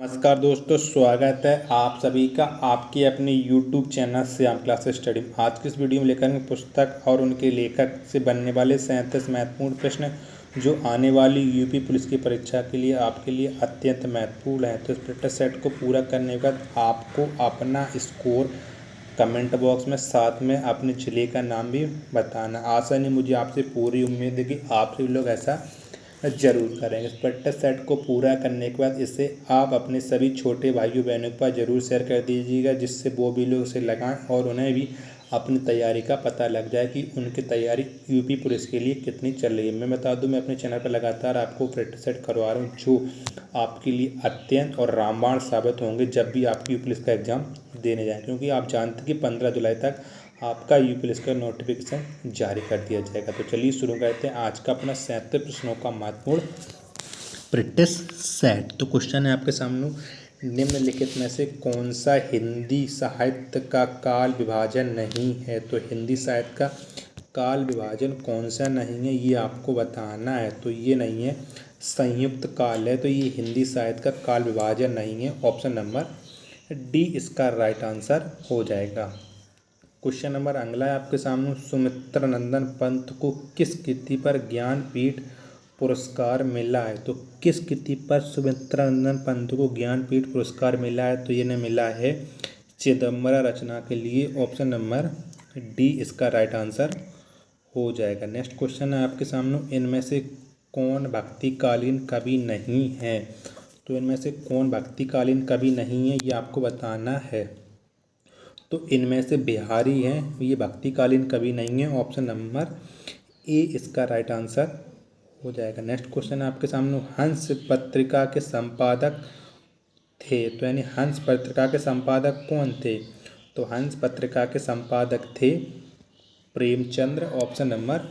नमस्कार दोस्तों, स्वागत है आप सभी का आपके अपने YouTube channel Shyam classes study. आज की इस वीडियो में लेकर पुस्तक और उनके लेखक से बनने वाले 37 महत्वपूर्ण प्रश्न जो आने वाली यूपी पुलिस की परीक्षा के लिए आपके लिए अत्यंत महत्वपूर्ण है। तो इस प्रैक्टिस सेट को पूरा करने के बाद आपको अपना स्कोर कमेंट बॉक्स में साथ में अपने जिले का नाम भी बताना। आशा नहीं, मुझे आपसे पूरी उम्मीद है कि आप सभी लोग ऐसा जरूर करेंगे। इस प्रैक्टिस सेट को पूरा करने के बाद इसे आप अपने सभी छोटे भाइयों बहनों के पास ज़रूर शेयर कर दीजिएगा, जिससे वो भी लोग इसे लगाएं और उन्हें भी अपनी तैयारी का पता लग जाए कि उनकी तैयारी यूपी पुलिस के लिए कितनी चल रही है। मैं बता दूं, मैं अपने चैनल पर लगातार आपको प्रैक्टिस सेट करवा रहा हूँ जो आपके लिए अत्यंत और रामबाण साबित होंगे जब भी आप यूपी पुलिस का एग्ज़ाम देने जाएँ, क्योंकि आप जानते हैं कि 15 जुलाई तक आपका यूपी पुलिस का नोटिफिकेशन जारी कर दिया जाएगा। तो चलिए शुरू करते हैं आज का अपना 37 प्रश्नों का महत्वपूर्ण प्रैक्टिस सेट। तो क्वेश्चन है आपके सामने, निम्नलिखित में से कौन सा हिंदी साहित्य का काल विभाजन नहीं है। तो हिंदी साहित्य का काल विभाजन कौन सा नहीं है ये आपको बताना है। तो ये नहीं है, संयुक्त काल है, तो ये हिंदी साहित्य का काल विभाजन नहीं है। ऑप्शन नंबर डी इसका राइट आंसर हो जाएगा। क्वेश्चन नंबर अगला है आपके सामने, सुमित्रा नंदन पंत को किस कृति पर ज्ञानपीठ पुरस्कार मिला है। तो किस कृति पर सुमित्रा नंदन पंत को ज्ञानपीठ पुरस्कार मिला है। तो ये ने मिला है चिदम्बरा रचना के लिए। ऑप्शन नंबर डी इसका राइट आंसर हो जाएगा। नेक्स्ट क्वेश्चन है आपके सामने, इनमें से कौन भक्तिकालीन कवि नहीं है। तो इनमें से कौन भक्तिकालीन कवि नहीं है ये आपको बताना है। तो इनमें से बिहारी हैं, ये भक्तिकालीन कवि नहीं है। ऑप्शन नंबर ए इसका राइट आंसर हो जाएगा। नेक्स्ट क्वेश्चन है आपके सामने, हंस पत्रिका के संपादक थे। तो यानी हंस पत्रिका के संपादक कौन थे। तो हंस पत्रिका के संपादक थे प्रेमचंद्र। ऑप्शन नंबर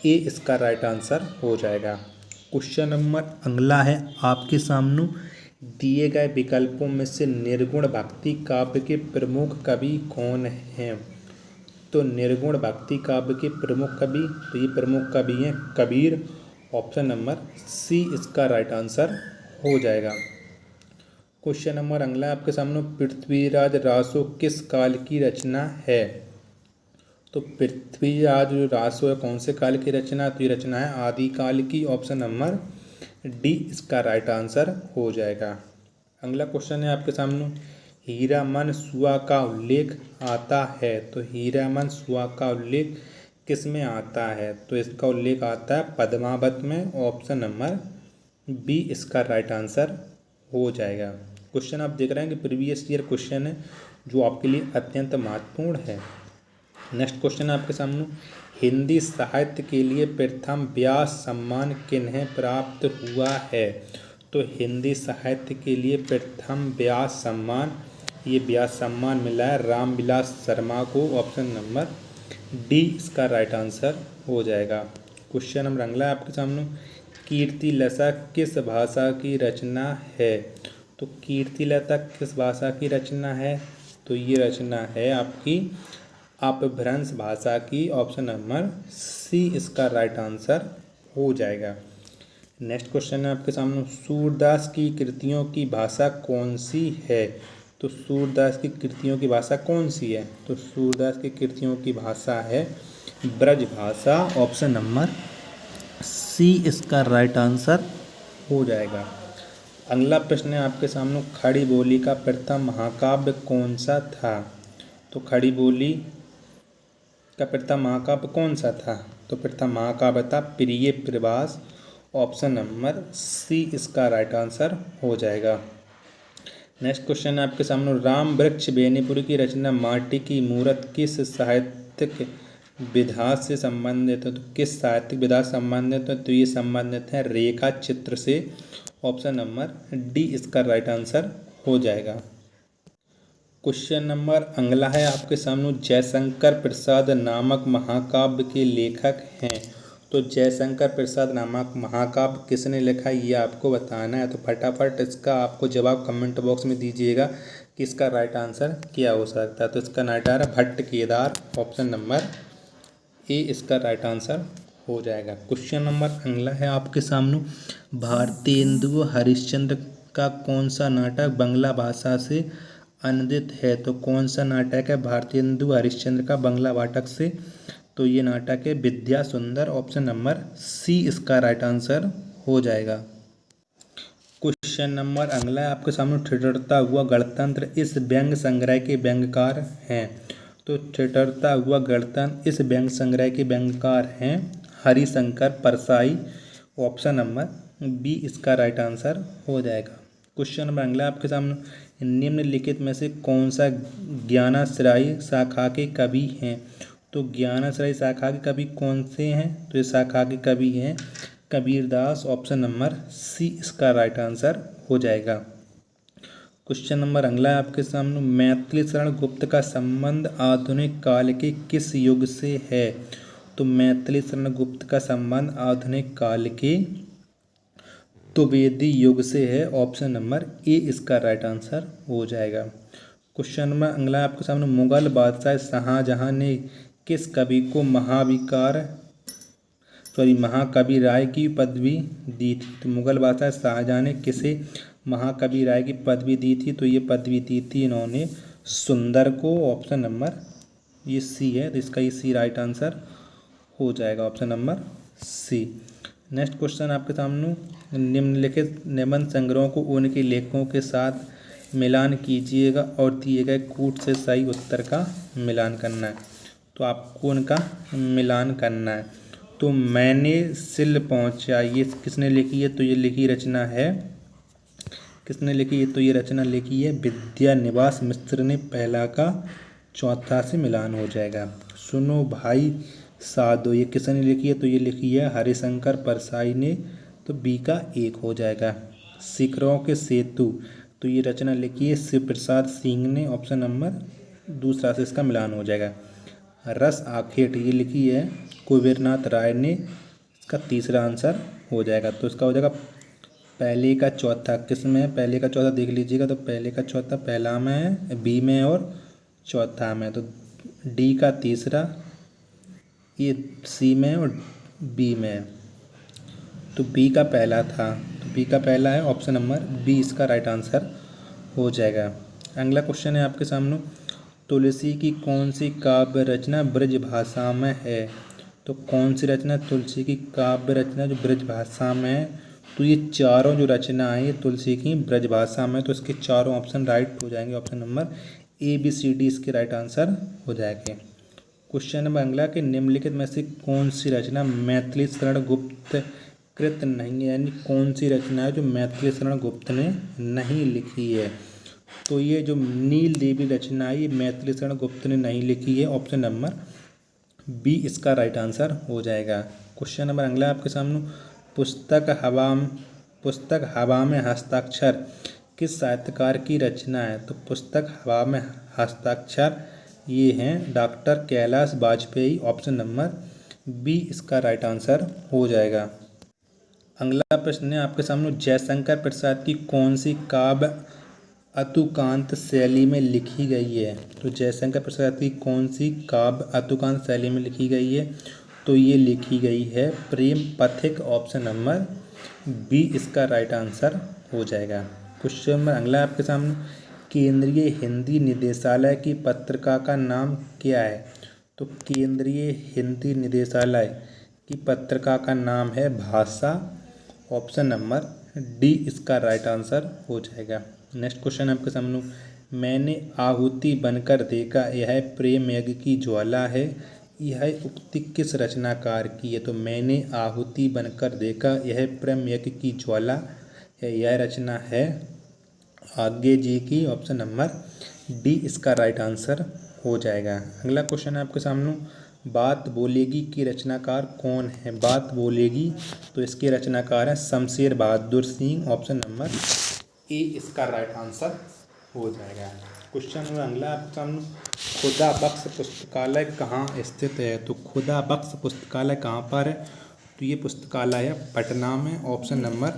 ए इसका राइट आंसर हो जाएगा। क्वेश्चन नंबर अगला है आपके सामने, दिए गए विकल्पों में से निर्गुण भक्ति काव्य के प्रमुख कवि कौन हैं। तो निर्गुण भक्ति काव्य के प्रमुख कवि, तो ये प्रमुख कवि हैं कबीर। ऑप्शन नंबर सी इसका राइट आंसर हो जाएगा। क्वेश्चन नंबर अगला आपके सामने, पृथ्वीराज रासो किस काल की रचना है। तो पृथ्वीराज रासो है कौन से काल की रचना। तो ये रचना है आदिकाल की। ऑप्शन नंबर डी इसका राइट आंसर हो जाएगा। अगला क्वेश्चन है आपके सामने, हीरामन सुआ का उल्लेख आता है। तो हीरामन सुआ का उल्लेख किस में आता है। तो इसका उल्लेख आता है पद्मावत में। ऑप्शन नंबर बी इसका राइट आंसर हो जाएगा। क्वेश्चन आप देख रहे हैं कि प्रीवियस ईयर क्वेश्चन है जो आपके लिए अत्यंत महत्वपूर्ण है। नेक्स्ट क्वेश्चन है आपके सामने, हिंदी साहित्य के लिए प्रथम व्यास सम्मान किन्हें प्राप्त हुआ है। तो हिंदी साहित्य के लिए प्रथम व्यास सम्मान, ये व्यास सम्मान मिला है रामविलास शर्मा को। ऑप्शन नंबर डी इसका राइट आंसर हो जाएगा। क्वेश्चन नंबर अगला है आपके सामने, कीर्तिलता किस भाषा की रचना है। तो कीर्तिलता किस भाषा की रचना है। तो ये रचना है आपकी अपभ्रंश भाषा की। ऑप्शन नंबर सी इसका राइट आंसर हो जाएगा। नेक्स्ट क्वेश्चन है आपके सामने, सूरदास की कृतियों की भाषा कौन सी है। तो सूरदास की कृतियों की भाषा कौन सी है। तो सूरदास की कृतियों की भाषा है ब्रज भाषा। ऑप्शन नंबर सी इसका राइट आंसर हो जाएगा। अगला प्रश्न है आपके सामने, खड़ी बोली का प्रथम महाकाव्य कौन सा था। तो खड़ी बोली का प्रथम महाकाव्य कौन सा था। तो प्रथम महाकाव्य था प्रिय प्रवास। ऑप्शन नंबर सी इसका राइट आंसर हो जाएगा। नेक्स्ट क्वेश्चन है आपके सामने, राम वृक्ष बेनीपुर की रचना माटी की मूरत किस साहित्यिक विधा से संबंधित है। तो किस साहित्यिक विधा से संबंधित है। तो ये संबंधित है रेखा चित्र से। ऑप्शन नंबर डी इसका राइट आंसर हो जाएगा। क्वेश्चन नंबर अगला है आपके सामने, जयशंकर प्रसाद नामक महाकाव्य के लेखक हैं। तो जयशंकर प्रसाद नामक महाकाव्य किसने लिखा ये आपको बताना है। तो फटाफट इसका आपको जवाब कमेंट बॉक्स में दीजिएगा कि इसका राइट आंसर क्या हो सकता है। तो इसका right answer Bhatt Kedar. Option number ए इसका राइट आंसर हो जाएगा। क्वेश्चन नंबर अगला है आपके सामने, भारतेंदु हरिश्चंद्र का कौन सा नाटक बंगला भाषा से अनुदित है? तो कौन सा नाटक है भारतेंदु हरिश्चंद्र का बंगला नाटक से? तो ये नाटक है विद्या सुंदर। ऑप्शन नंबर सी इसका राइट आंसर हो जाएगा। क्वेश्चन नंबर अगला है आपके सामने, ठिठुरता हुआ गणतंत्र इस व्यंग संग्रह के व्यंग्यकार हैं? तो ठिठुरता हुआ गणतंत्र इस व्यंग संग्रह के व्यंग्यकार हैं Harishankar Parsai. Option number B इसका राइट आंसर हो जाएगा। क्वेश्चन नंबर अगला आपके सामने, निम्नलिखित में से कौन सा ज्ञानाश्रयी शाखा के कवि हैं? तो ज्ञानाश्रयी शाखा के कवि कौन से हैं? तो इस शाखा के कवि हैं कबीरदास। ऑप्शन नंबर सी इसका राइट आंसर हो जाएगा। क्वेश्चन नंबर अगला है आपके सामने, मैथिली शरण गुप्त का संबंध आधुनिक काल के किस युग से है? तो मैथिली शरण गुप्त का संबंध आधुनिक काल के द्विवेदी युग से है। ऑप्शन नंबर ए इसका राइट आंसर हो जाएगा। क्वेश्चन नंबर अगला आपके सामने, मुगल बादशाह शाहजहां ने किस कवि को महाकवि राय की पदवी दी थी? तो मुगल बादशाह शाहजहां ने किसे महाकवि राय की पदवी दी थी? तो ये पदवी दी थी इन्होंने सुंदर को। ऑप्शन नंबर ये सी है, तो इसका ये सी राइट आंसर हो जाएगा। Option number C. Next question आपके सामने, निम्नलिखित निबंध संग्रहों को उनके लेखकों के साथ मिलान कीजिएगा और दिए गए कूट से सही उत्तर का मिलान करना है। तो आपको उनका मिलान करना है। तो मैंने सिल पहुँचा, ये किसने लिखी है? तो ये लिखी रचना है, किसने लिखी है? तो ये रचना लिखी है विद्यानिवास मिश्र ने। पहला का चौथा से मिलान हो जाएगा। सुनो भाई साधो, ये किसने लिखी है? तो ये लिखी है हरिशंकर परसाई ने। तो बी का एक हो जाएगा। शिखरों के सेतु, तो ये रचना लिखी है शिव प्रसाद सिंह ने। ऑप्शन नंबर दूसरा से इसका मिलान हो जाएगा। रस आखेट, ये लिखी है कुबेरनाथ राय ने। इसका तीसरा आंसर हो जाएगा। तो इसका हो जाएगा पहले का चौथा। किस में है पहले का चौथा? देख लीजिएगा। तो पहले का चौथा पहला में है, बी में और चौथा में। तो डी का तीसरा, ये सी में और बी में है। तो बी का पहला था, तो बी का पहला है। ऑप्शन नंबर बी इसका राइट आंसर हो जाएगा। अगला क्वेश्चन है आपके सामने, तुलसी की कौन सी काव्य रचना ब्रज भाषा में है? तो कौन सी रचना तुलसी की काव्य रचना जो ब्रज भाषा में है? तो ये चारों जो रचना है ये तुलसी की ब्रज भाषा में। तो इसके चारों ऑप्शन राइट हो जाएंगे। Option number A B C D इसके राइट आंसर हो जाएंगे। क्वेश्चन नंबर अगला के निम्नलिखित में से कौन सी रचना मैथिली शरण गुप्त कृत नहीं है? यानी कौन सी रचना है जो मैथिली शरण गुप्त ने नहीं लिखी है? तो ये जो नील देवी रचना है ये मैथिली शरण गुप्त ने नहीं लिखी है। ऑप्शन नंबर बी इसका राइट आंसर हो जाएगा। क्वेश्चन नंबर अगला आपके सामने, पुस्तक हवा में हस्ताक्षर किस साहित्यकार की रचना है? तो पुस्तक हवा में हस्ताक्षर ये हैं doctor Kailash Vajpeyi. Option number B इसका राइट आंसर हो जाएगा। अगला प्रश्न है आपके सामने, जयशंकर प्रसाद की कौन सी काव्य अतुकांत शैली में लिखी गई है? तो जयशंकर प्रसाद की कौन सी काव्य अतुकांत शैली में लिखी गई है? तो ये लिखी गई है प्रेम पथिक। ऑप्शन नंबर बी इसका राइट आंसर हो जाएगा। क्वेश्चन नंबर अगला आपके सामने, केंद्रीय हिंदी निदेशालय की पत्रिका का नाम क्या है? तो केंद्रीय हिंदी निदेशालय की पत्रिका का नाम है भाषा। ऑप्शन नंबर डी इसका राइट आंसर हो जाएगा। नेक्स्ट क्वेश्चन आपके सामने, मैंने आहुति बनकर देखा यह प्रेम यज्ञ की ज्वाला है, यह उक्ति किस रचनाकार की है? तो मैंने आहुति बनकर देखा यह प्रेम यज्ञ की ज्वाला है, यह रचना है आज्ञे जी की। ऑप्शन नंबर डी इसका राइट आंसर हो जाएगा। अगला क्वेश्चन है आपके सामने, बात बोलेगी की रचनाकार कौन है? बात बोलेगी, तो इसके रचनाकार हैं शमशेर बहादुर सिंह। ऑप्शन नंबर ए इसका राइट आंसर हो जाएगा। क्वेश्चन नंबर अगला आपके सामने, खुदा बख्श पुस्तकालय कहाँ स्थित है? तो खुदा बख्श पुस्तकालय कहाँ पर है? तो ये पुस्तकालय है पटना में। ऑप्शन नंबर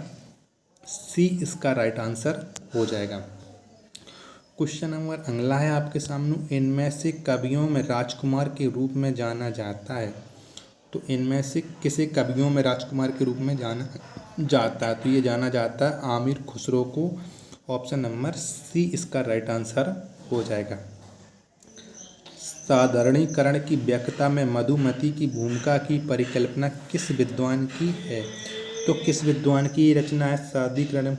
सी इसका राइट आंसर हो जाएगा। क्वेश्चन नंबर अगला है आपके सामने, इनमें से कवियों में राजकुमार के रूप में जाना जाता है? तो इनमें से किसे कवियों में राजकुमार के रूप में जाना जाता है? तो ये जाना जाता है आमिर खुसरो को। ऑप्शन नंबर सी इसका राइट आंसर हो जाएगा। साधारणीकरण की व्याख्या में मधुमती की भूमिका की परिकल्पना किस विद्वान की है? तो किस विद्वान की रचना है साधारणीकरण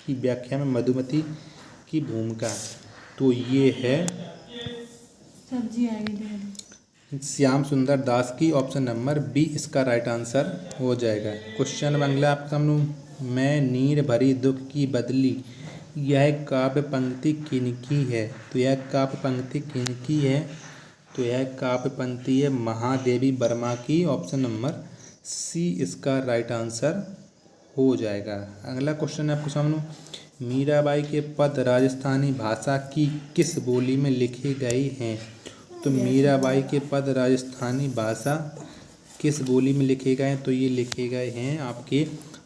की व्याख्या में मधुमती की भूमिका? तो ये है श्याम सुंदर दास की। ऑप्शन नंबर बी इसका राइट आंसर हो जाएगा। क्वेश्चन अगला आपका सामने, मैं नीर भरी दुख की बदली, यह काव्य पंक्ति किनकी है? तो यह काव्य पंक्ति किनकी है? तो यह काव्य पंक्ति है महादेवी वर्मा की। ऑप्शन नंबर सी इसका राइट आंसर हो जाएगा। अगला क्वेश्चन है आपके सामने, मीराबाई के पद राजस्थानी भाषा की किस बोली में लिखे गए हैं? तो मीराबाई के पद राजस्थानी भाषा किस बोली में लिखे गए हैं? तो ये लिखे गए हैं आपके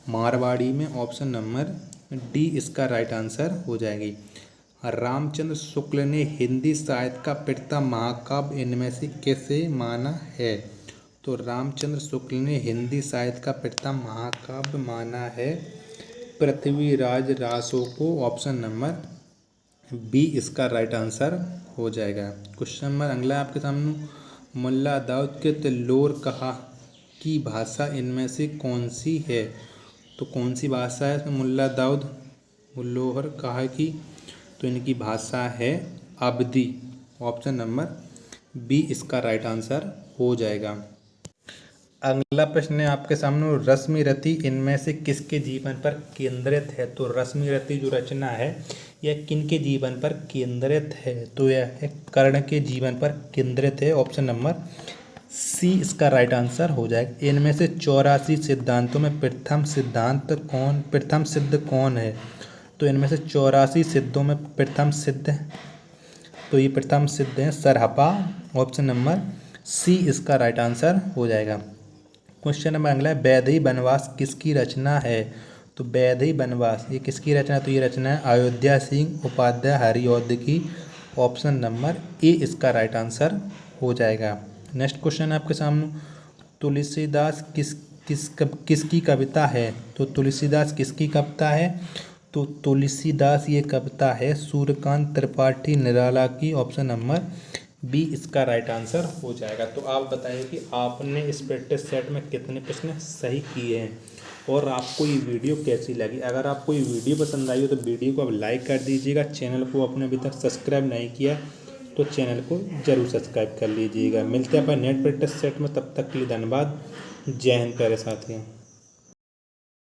मारवाड़ी में। ऑप्शन नंबर डी इसका राइट आंसर हो जाएगी। रामचंद्र शुक्ल ने हिंदी साहित्य का पिता महाकाव्य इनमें से किसे माना है? तो रामचंद्र शुक्ल ने हिंदी साहित्य का पिता महाकाव्य माना है पृथ्वीराज रासो को। ऑप्शन नंबर बी इसका राइट आंसर हो जाएगा। क्वेश्चन नंबर अगला आपके सामने, मुल्ला दाऊद के तिल्लोर कहा की भाषा इनमें से कौन सी है? तो कौन सी भाषा है इसमें? मुल्ला दाऊद मुल्लोहर कहा की, तो इनकी भाषा है अवधी। ऑप्शन नंबर बी इसका राइट आंसर हो जाएगा। अगला प्रश्न है आपके सामने, रश्मिरथी इनमें से किसके जीवन पर केंद्रित है? तो रश्मिरथी जो रचना है यह किनके जीवन पर केंद्रित है? तो यह कर्ण के जीवन पर केंद्रित है। ऑप्शन नंबर सी इसका राइट आंसर हो जाएगा। इनमें से 84 सिद्धांतों में प्रथम सिद्ध कौन है? तो इनमें से 84 सिद्धों में प्रथम सिद्ध, तो ये प्रथम सिद्ध है सरहपा। ऑप्शन नंबर सी इसका राइट आंसर हो जाएगा। क्वेश्चन नंबर अगला है, वैदेही वनवास किसकी रचना है? तो वैदेही वनवास ये किसकी रचना है? तो ये रचना है अयोध्या सिंह उपाध्याय हरिऔध की। ऑप्शन नंबर ए इसका राइट आंसर हो जाएगा। नेक्स्ट क्वेश्चन है आपके सामने, तुलसीदास किसकी कविता है? तो तुलसीदास किसकी कविता है? तो तुलसीदास ये कविता है सूर्यकांत त्रिपाठी निराला की। ऑप्शन नंबर बी इसका राइट आंसर हो जाएगा। तो आप बताइए कि आपने इस प्रैक्टिस सेट में कितने प्रश्न सही किए हैं और आपको ये वीडियो कैसी लगी। अगर आपको ये वीडियो पसंद आई हो तो वीडियो को आप लाइक कर दीजिएगा। चैनल को आपने अभी तक सब्सक्राइब नहीं किया तो चैनल को ज़रूर सब्सक्राइब कर लीजिएगा। मिलते हैं अपन नेक्स्ट प्रैक्टिस सेट में, तब तक के लिए धन्यवाद। जय हिंद प्यारे साथियों।